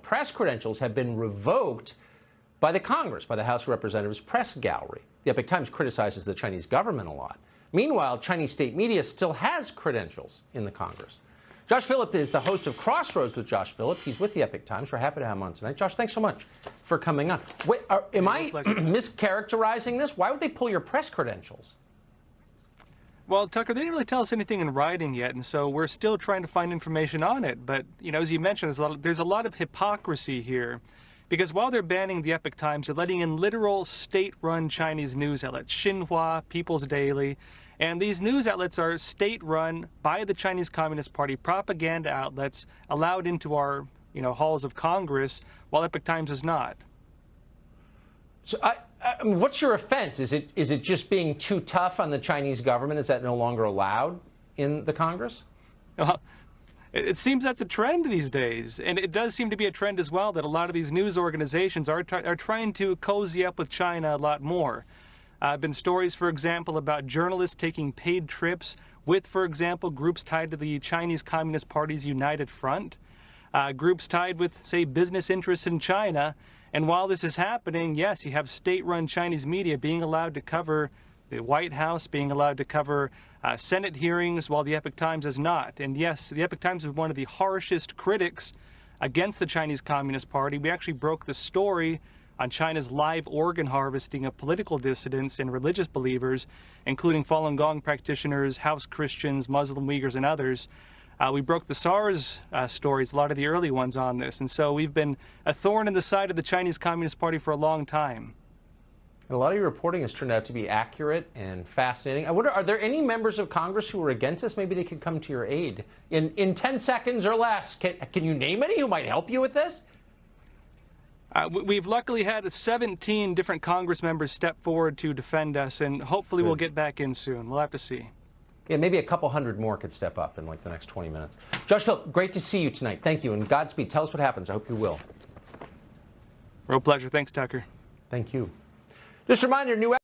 press credentials have been revoked by the Congress, by the House of Representatives Press Gallery. The Epoch Times criticizes the Chinese government a lot. Meanwhile, Chinese state media still has credentials in the Congress. Josh Philipp is the host of Crossroads with Josh Philipp. He's with the Epoch Times. We're happy to have him on tonight. Josh, thanks so much for coming on. Wait, am I mischaracterizing this? Why would they pull your press credentials? Well, Tucker, they didn't really tell us anything in writing yet, and so we're still trying to find information on it. But, you know, as you mentioned, there's a lot of hypocrisy here. Because while they're banning the Epoch Times, they're letting in literal state-run Chinese news outlets, Xinhua, People's Daily. And these news outlets are state-run by the Chinese Communist Party, propaganda outlets allowed into our, halls of Congress, while Epoch Times is not. So what's your offense? Is it just being too tough on the Chinese government? Is that no longer allowed in the Congress? Well, it seems that's a trend these days, and it does seem to be a trend as well that a lot of these news organizations are trying to cozy up with China a lot more. Been stories, for example, about journalists taking paid trips with, for example, groups tied to the Chinese Communist Party's United Front, groups tied with, say, business interests in China. And while this is happening, yes, you have state-run Chinese media being allowed to cover the White House, being allowed to cover Senate hearings, while the Epoch Times is not. And yes, the Epoch Times is one of the harshest critics against the Chinese Communist Party. We actually broke the story on China's live organ harvesting of political dissidents and religious believers, including Falun Gong practitioners, house Christians, Muslim Uyghurs, and others. We broke the SARS stories, a lot of the early ones on this. And so we've been a thorn in the side of the Chinese Communist Party for a long time. And a lot of your reporting has turned out to be accurate and fascinating. I wonder, are there any members of Congress who are against this? Maybe they could come to your aid in 10 seconds or less. Can you name any who might help you with this? We've luckily had 17 different Congress members step forward to defend us, and hopefully we'll get back in soon. We'll have to see. Yeah, maybe a couple hundred more could step up in like the next 20 minutes. Josh Philipp, great to see you tonight. Thank you, and Godspeed. Tell us what happens. I hope you will. Real pleasure. Thanks, Tucker. Thank you. Just a reminder, new